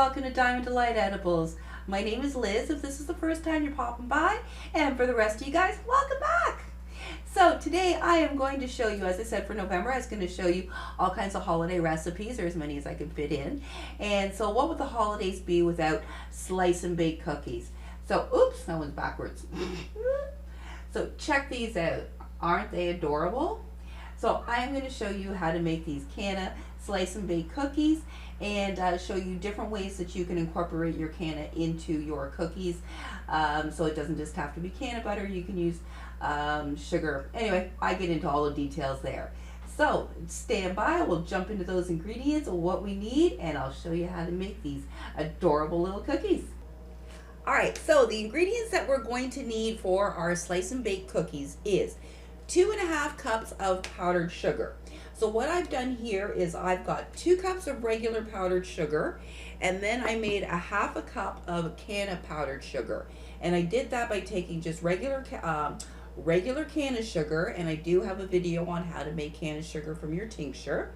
welcome to Diamond Delight Edibles. My name is Liz, if this is the first time you're popping by, and for the rest of you guys, welcome back. So today I am going to show you, as I said for November, I was going to show you all kinds of holiday recipes, or as many as I can fit in. And so what would the holidays be without slice and bake cookies? So, oops, that one's backwards. So check these out. Aren't they adorable? So I am going to show you how to make these Canna slice and bake cookies, and show you different ways that you can incorporate your Canna into your cookies. So it doesn't just have to be canna butter, you can use sugar. Anyway, I get into all the details there. So stand by, we'll jump into those ingredients of what we need, and I'll show you how to make these adorable little cookies. Alright, so the ingredients that we're going to need for our slice and bake cookies is 2.5 cups of powdered sugar. So what I've done here is I've got 2 cups of regular powdered sugar, and then I made a 1/2 cup of Canna powdered sugar. And I did that by taking just regular Canna sugar, and I do have a video on how to make Canna sugar from your tincture.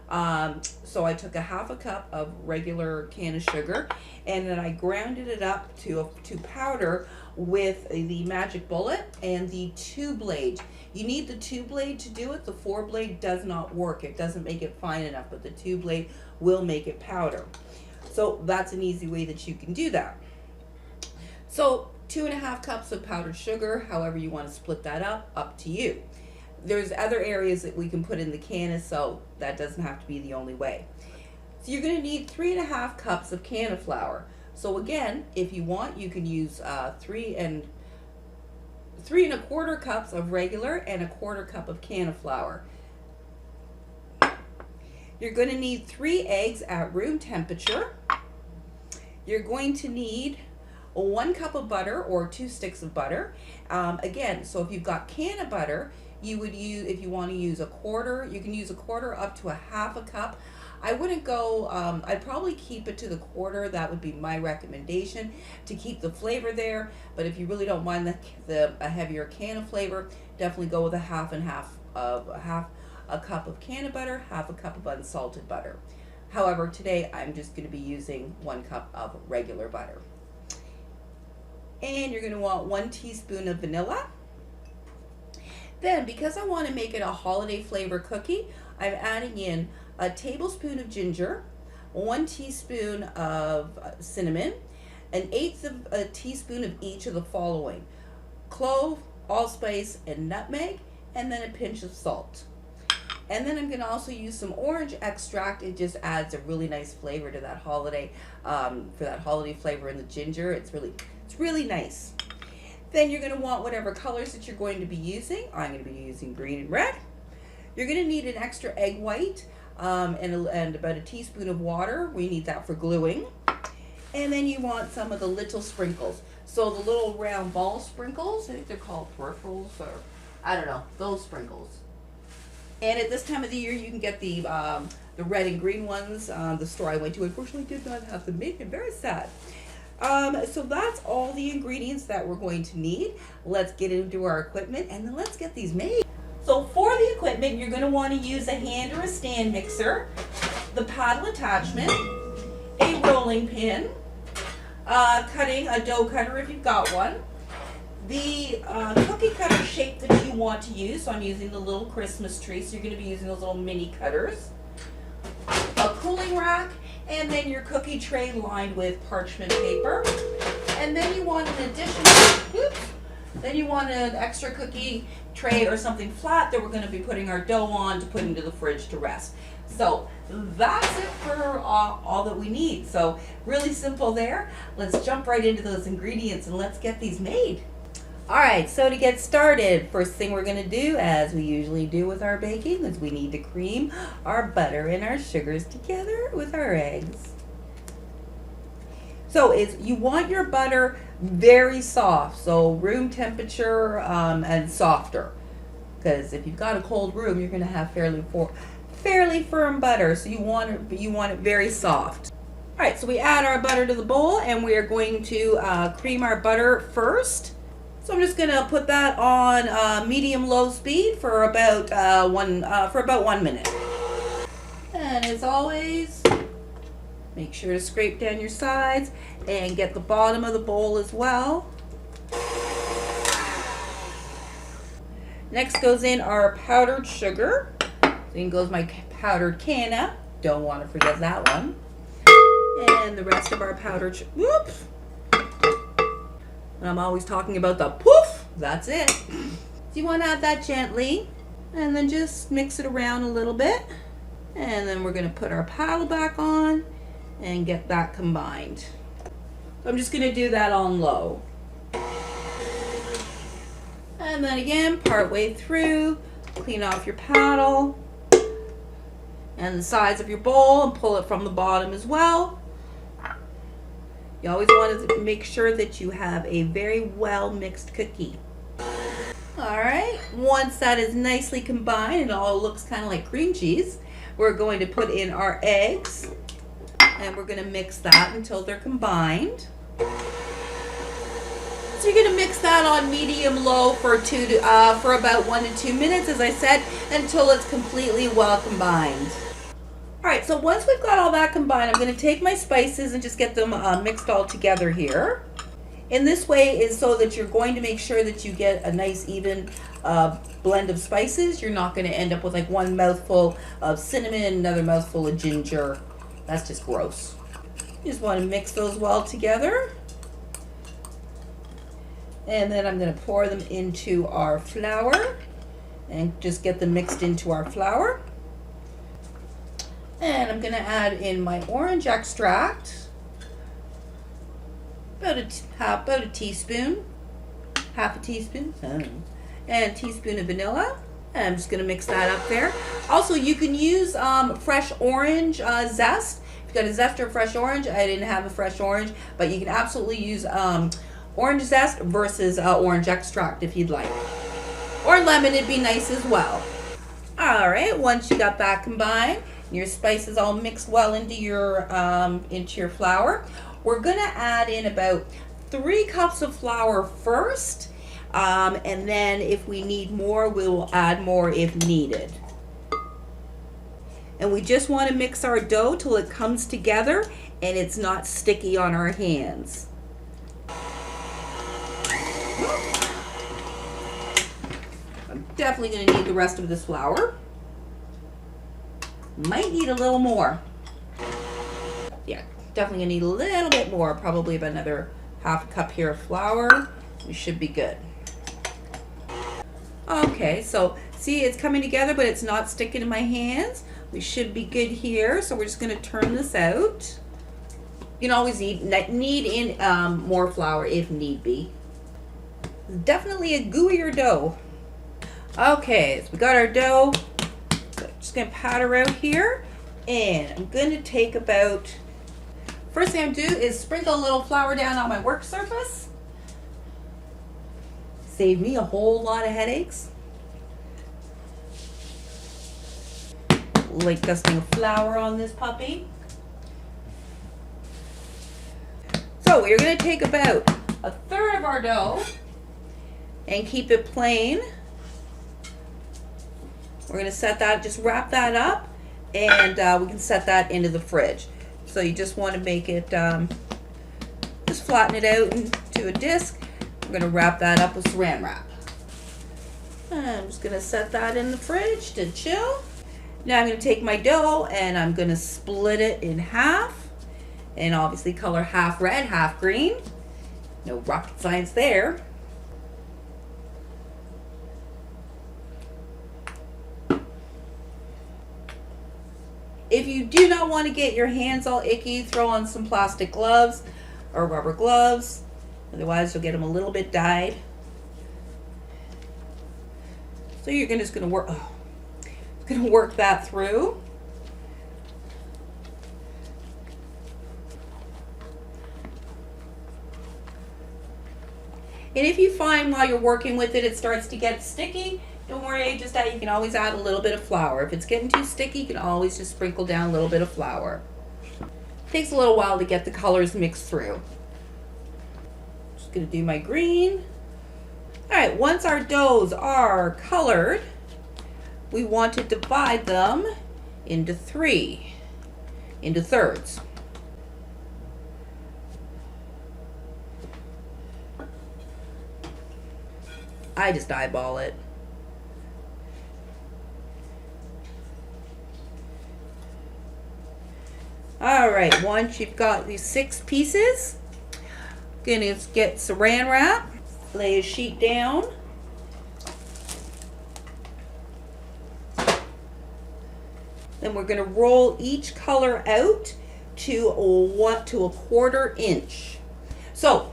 So I took a 1/2 cup of regular Canna sugar, and then I grounded it up to powder with the magic bullet and the 2-blade. You need the 2-blade to do it. The 4-blade does not work. It doesn't make it fine enough, but the 2-blade will make it powder. So that's an easy way that you can do that. So 2.5 cups of powdered sugar, however you want to split that up to you. There's other areas that we can put in the Canna, so that doesn't have to be the only way. So you're going to need 3.5 cups of Canna flour. So again, if you want, you can use 3 3¼ cups of regular and 1/4 cup of Canna flour. You're going to need 3 eggs at room temperature. You're going to need 1 cup of butter or 2 sticks of butter. Again, so if you've got Canna butter, you would use, if you want to use 1/4, you can use 1/4 up to 1/2 cup. I wouldn't go, I'd probably keep it to the 1/4. That would be my recommendation to keep the flavor there. But if you really don't mind a heavier Canna flavor, definitely go with a 1/2 and 1/2 cup of Canna butter, 1/2 cup of unsalted butter. However, today I'm just going to be using 1 cup of regular butter. And you're going to want 1 teaspoon of vanilla. Then, because I want to make it a holiday flavor cookie, I'm adding in a tablespoon of ginger, 1 teaspoon of cinnamon, 1/8 of a teaspoon of each of the following: clove, allspice, and nutmeg, and then a pinch of salt. And then I'm going to also use some orange extract. It just adds a really nice flavor to that holiday, for that holiday flavor in the ginger. It's really nice. Then you're going to want whatever colors that you're going to be using. I'm going to be using green and red. You're going to need an extra egg white, and about a teaspoon of water. We need that for gluing. And then you want some of the little sprinkles. So the little round ball sprinkles, I think they're called peripherals, or I don't know, those sprinkles. And at this time of the year, you can get the red and green ones. The store I went to unfortunately did not have them made. I'm very sad. So that's all the ingredients that we're going to need. Let's get into our equipment, and then let's get these made. So for the equipment, you're going to want to use a hand or a stand mixer, the paddle attachment, a rolling pin, a dough cutter if you've got one, the cookie cutter shape that you want to use. So I'm using the little Christmas tree, so you're going to be using those little mini cutters, a cooling rack, and then your cookie tray lined with parchment paper. And then you want an extra cookie tray or something flat that we're going to be putting our dough on to put into the fridge to rest. So that's it for all that we need. So really simple there. Let's jump right into those ingredients and let's get these made. Alright, so to get started, first thing we're going to do, as we usually do with our baking, is we need to cream our butter and our sugars together with our eggs. So you want your butter very soft, so room temperature and softer. Because if you've got a cold room, you're going to have fairly firm butter, so you want it very soft. Alright, so we add our butter to the bowl, and we are going to cream our butter first. So I'm just going to put that on medium-low speed for about 1 minute. And as always, Make sure to scrape down your sides and get the bottom of the bowl as well. Next goes in our powdered sugar. Then goes my powdered canna. Don't want to forget that one. And the rest of our powdered sugar. Whoops! I'm always talking about the poof. That's it. So you want to add that gently. And then just mix it around a little bit. And then we're going to put our paddle back on and get that combined. So I'm just going to do that on low. And then again, part way through, clean off your paddle and the sides of your bowl and pull it from the bottom as well. You always want to make sure that you have a very well mixed cookie. Alright, once that is nicely combined and it all looks kind of like cream cheese, we're going to put in our eggs and we're going to mix that until they're combined. So you're going to mix that on medium-low for about 1 to 2 minutes, as I said, until it's completely well combined. Alright, so once we've got all that combined, I'm going to take my spices and just get them mixed all together here. And this way is so that you're going to make sure that you get a nice even blend of spices. You're not going to end up with like one mouthful of cinnamon, another mouthful of ginger. That's just gross. You just want to mix those well together. And then I'm going to pour them into our flour and just get them mixed into our flour. And I'm going to add in my orange extract, about a teaspoon, half a teaspoon, and a teaspoon of vanilla. And I'm just going to mix that up there. Also, you can use fresh orange zest. If you've got a zest or fresh orange, I didn't have a fresh orange, but you can absolutely use orange zest versus orange extract if you'd like. Or lemon, it'd be nice as well. Alright, once you got that combined, your spices all mixed well into your flour, we're going to add in about 3 cups of flour first, and then if we need more, we will add more if needed. And we just want to mix our dough till it comes together and it's not sticky on our hands. I'm definitely going to need the rest of this flour. Might need a little more. Yeah, definitely going to need a little bit more. Probably about another half a cup here of flour. We should be good. Okay, so see, it's coming together, but it's not sticking to my hands. We should be good here. So we're just going to turn this out. You can always need in more flour if need be. Definitely a gooier dough. Okay, so we got our dough. So I'm just going to pat around here, and I'm going to take about, first thing I'm going to do is sprinkle a little flour down on my work surface. Save me a whole lot of headaches. Like dusting flour on this puppy. So we're going to take about 1/3 of our dough and keep it plain. We're going to set that, just wrap that up, and we can set that into the fridge. So you just want to make it, just flatten it out into a disc. I'm going to wrap that up with saran wrap. I'm just going to set that in the fridge to chill. Now I'm going to take my dough and I'm going to split it in half, and obviously color half red, half green. No rocket science there. If you do not want to get your hands all icky, throw on some plastic gloves or rubber gloves. Otherwise, you'll get them a little bit dyed. So you're just going to work that through. And if you find while you're working with it, it starts to get sticky, don't worry, just you can always add a little bit of flour. If it's getting too sticky, you can always just sprinkle down a little bit of flour. It takes a little while to get the colors mixed through. Just going to do my green. Alright, once our doughs are colored, we want to divide them into thirds. I just eyeball it. All right, once you've got these 6 pieces, gonna get saran wrap, lay a sheet down. Then we're gonna roll each color out to a 1/4 inch. So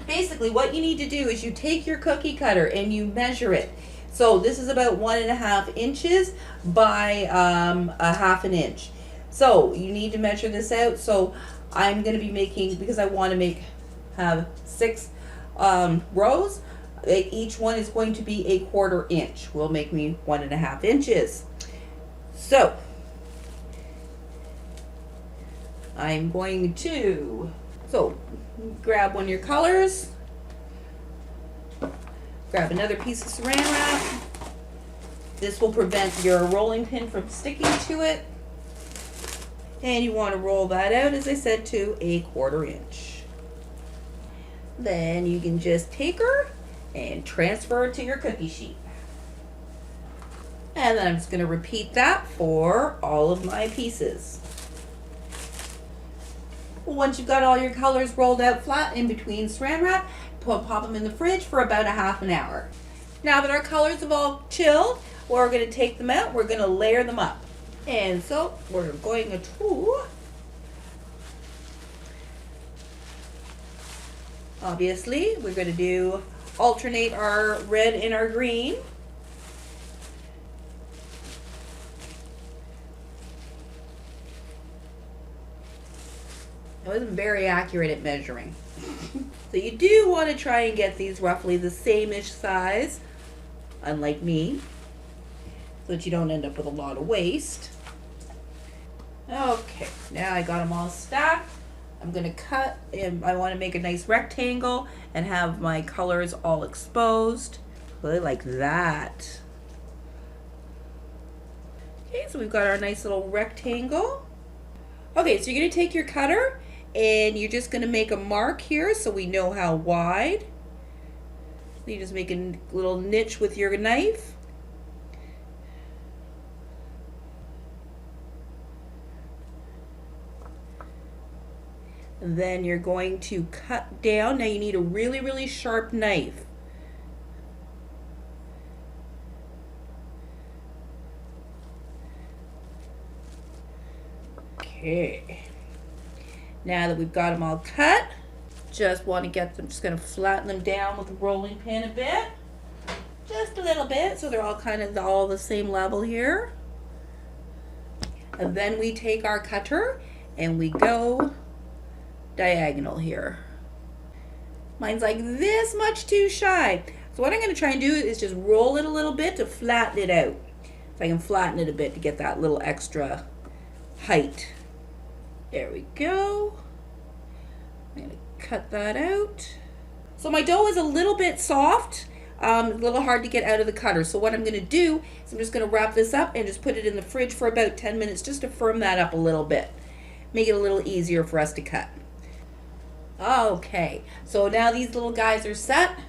basically what you need to do is you take your cookie cutter and you measure it. So this is about 1.5 inches by a 1/2 inch. So you need to measure this out. So I'm going to be making, because I want to have 6 rows, each one is going to be a 1/4 inch. Will make me 1.5 inches. So I'm going to, grab one of your colors, grab another piece of saran wrap. This will prevent your rolling pin from sticking to it. And you want to roll that out, as I said, to a 1/4 inch. Then you can just take her and transfer her to your cookie sheet. And then I'm just going to repeat that for all of my pieces. Once you've got all your colors rolled out flat in between saran wrap, pop them in the fridge for about a 1/2 hour. Now that our colors have all chilled, we're going to take them out. We're going to layer them up. And so we're going to, obviously, we're going to alternate our red and our green. I wasn't very accurate at measuring. So you do want to try and get these roughly the same-ish size, unlike me, so that you don't end up with a lot of waste. Okay, now I got them all stacked. I'm going to cut, and I want to make a nice rectangle and have my colors all exposed. Really like that. Okay, so we've got our nice little rectangle. Okay, so you're going to take your cutter and you're just going to make a mark here so we know how wide. So you just make a little niche with your knife. And then you're going to cut down. Now you need a really, really sharp knife. Okay. Now that we've got them all cut, just want to get them, just going to flatten them down with a rolling pin a bit. Just a little bit, so they're all kind of all the same level here. And then we take our cutter and we go diagonal here. Mine's like this much too shy. So what I'm going to try and do is just roll it a little bit to flatten it out. So I can flatten it a bit to get that little extra height. There we go. I'm going to cut that out. So my dough is a little bit soft, a little hard to get out of the cutter. So what I'm going to do is I'm just going to wrap this up and just put it in the fridge for about 10 minutes just to firm that up a little bit. Make it a little easier for us to cut. Okay, so now these little guys are set.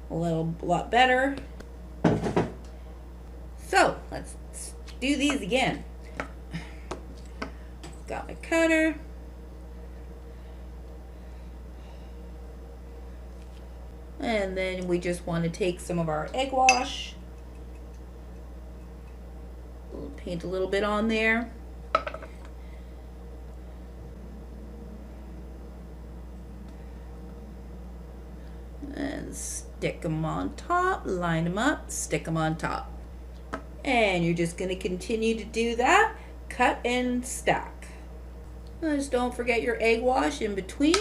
A lot better. So let's do these again. Got my cutter. And then we just want to take some of our egg wash. Paint a little bit on there. And stick them on top, line them up, stick them on top. And you're just going to continue to do that. Cut and stack. Just don't forget your egg wash in between.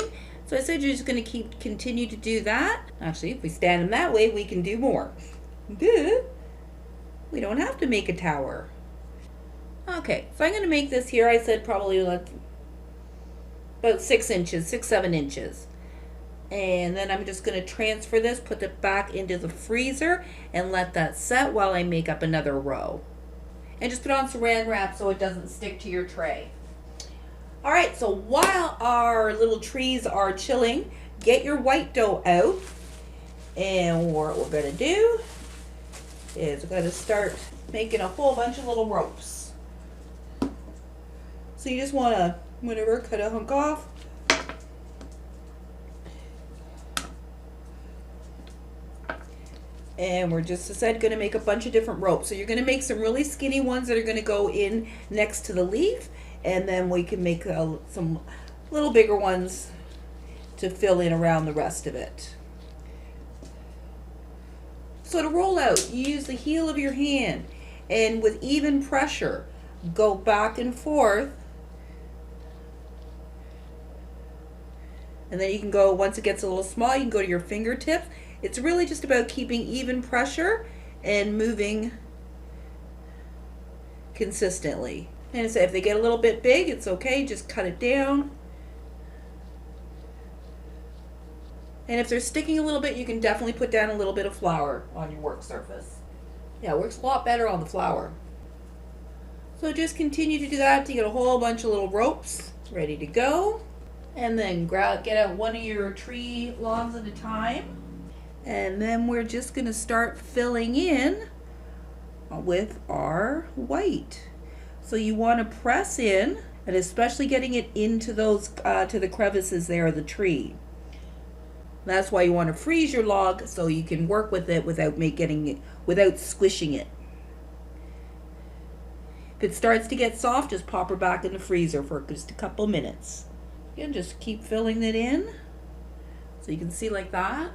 So I said you're just going to continue to do that. Actually, if we stand them that way, we can do more. Duh. We don't have to make a tower. Okay, so I'm going to make this here. I said probably like about 6 inches, 6-7 inches. And then I'm just going to transfer this, put it back into the freezer, and let that set while I make up another row. And just put on saran wrap so it doesn't stick to your tray. All right, so while our little trees are chilling, get your white dough out And what we're going to do is we're going to start making a whole bunch of little ropes. So you just want to, whatever, cut a hunk off. And we're just, as I said, going to make a bunch of different ropes. So you're going to make some really skinny ones that are going to go in next to the leaf. And then we can make some little bigger ones to fill in around the rest of it. So to roll out, you use the heel of your hand and with even pressure, go back and forth. And then you can go, once it gets a little small, you can go to your fingertips. It's really just about keeping even pressure and moving consistently. And so if they get a little bit big, it's okay, just cut it down. And if they're sticking a little bit, you can definitely put down a little bit of flour on your work surface. Yeah, it works a lot better on the flour. So just continue to do that to get a whole bunch of little ropes ready to go. And then get out one of your tree logs at a time. And then we're just going to start filling in with our white. So you want to press in, and especially getting it into those to the crevices there of the tree. That's why you want to freeze your log so you can work with it without squishing it. If it starts to get soft, just pop her back in the freezer for just a couple minutes. Again, just keep filling it in so you can see like that.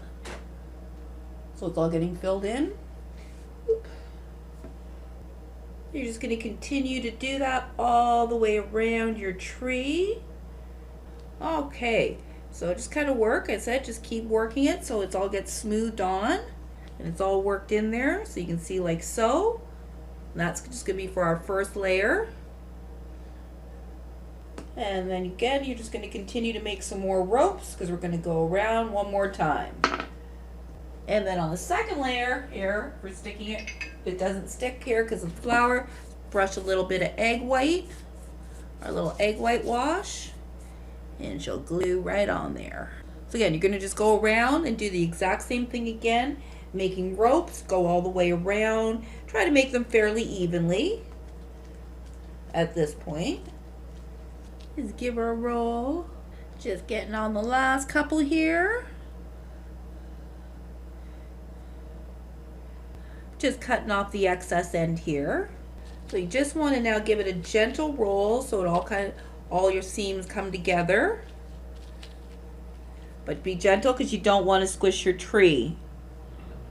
So it's all getting filled in. You're just going to continue to do that all the way around your tree. Okay. So just kind of work, I said, just keep working it so it all gets smoothed on and it's all worked in there so you can see like so. And that's just going to be for our first layer. And then again, you're just going to continue to make some more ropes because we're going to go around one more time. And then on the second layer here, we're sticking it, if it doesn't stick here because of the flour, brush a little bit of egg white, our little egg white wash. And she'll glue right on there. So again, you're going to just go around and do the exact same thing again, making ropes, go all the way around, try to make them fairly evenly at this point. Just give her a roll. Just getting on the last couple here. Just cutting off the excess end here. So you just want to now give it a gentle roll so it all your seams come together. But be gentle because you don't want to squish your tree.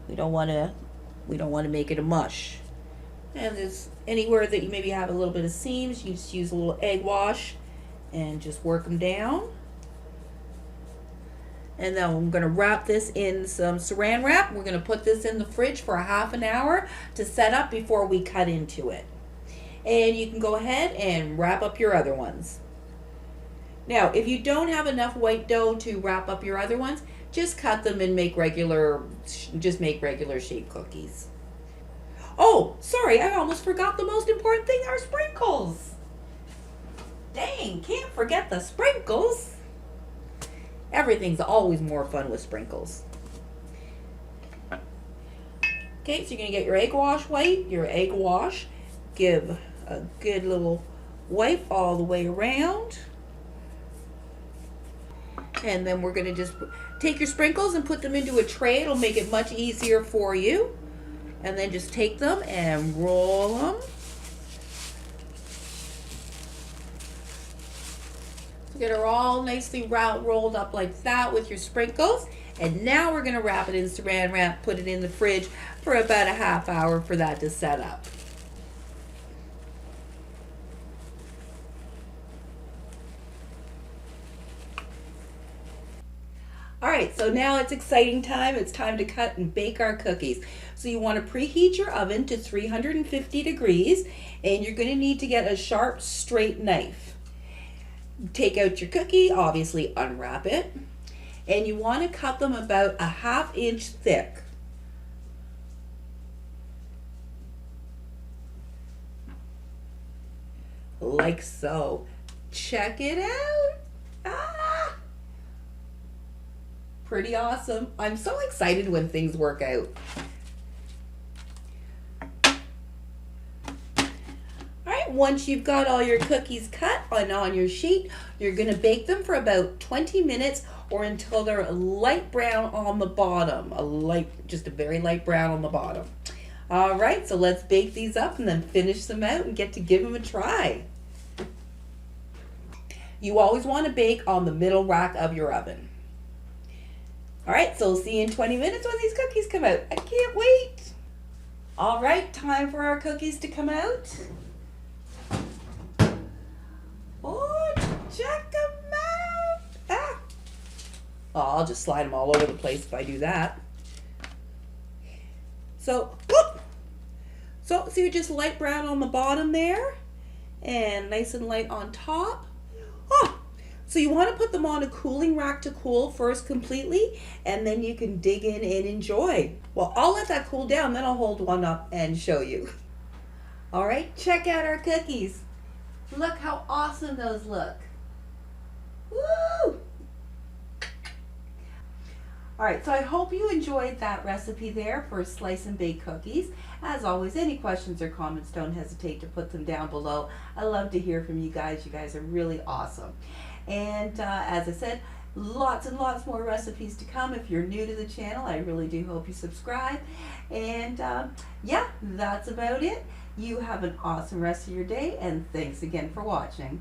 We don't want to make it a mush. And there's anywhere that you maybe have a little bit of seams, you just use a little egg wash and just work them down. And then I'm going to wrap this in some saran wrap. We're going to put this in the fridge for a half an hour to set up before we cut into it. And you can go ahead and wrap up your other ones. Now, if you don't have enough white dough to wrap up your other ones, just cut them and make regular shaped cookies. Oh, sorry, I almost forgot the most important thing, our sprinkles. Dang, can't forget the sprinkles. Everything's always more fun with sprinkles. Okay, so you're going to get your egg wash white, your egg wash. Give a good little wipe all the way around. And then we're going to just take your sprinkles and put them into a tray. It'll make it much easier for you. And then just take them and roll them. So get her all nicely rolled up like that with your sprinkles. And now we're going to wrap it in saran wrap, put it in the fridge for about a half hour for that to set up. All right, so now it's exciting time. It's time to cut and bake our cookies. So you want to preheat your oven to 350 degrees, and you're going to need to get a sharp, straight knife. Take out your cookie, obviously unwrap it, and you want to cut them about a ½ inch thick. Like so. Check it out. Ah! Pretty awesome. I'm so excited when things work out. Alright, once you've got all your cookies cut on your sheet, you're going to bake them for about 20 minutes or until they're light brown on the bottom. Just a very light brown on the bottom. Alright, so let's bake these up and then finish them out and get to give them a try. You always want to bake on the middle rack of your oven. Alright, so we'll see you in 20 minutes when these cookies come out. I can't wait. Alright, time for our cookies to come out. Oh, check them out. Ah. Oh, I'll just slide them all over the place if I do that. So, whoop. So you're just light brown on the bottom there and nice and light on top. Oh, so you want to put them on a cooling rack to cool first completely, and then you can dig in and enjoy. Well, I'll let that cool down, then I'll hold one up and show you. All right, check out our cookies. Look how awesome those look. Woo! All right, so I hope you enjoyed that recipe there for slice and bake cookies. As always, any questions or comments, don't hesitate to put them down below. I love to hear from you guys. You guys are really awesome. And as I said, lots and lots more recipes to come. If you're new to the channel, I really do hope you subscribe. And yeah, that's about it. You have an awesome rest of your day, and thanks again for watching.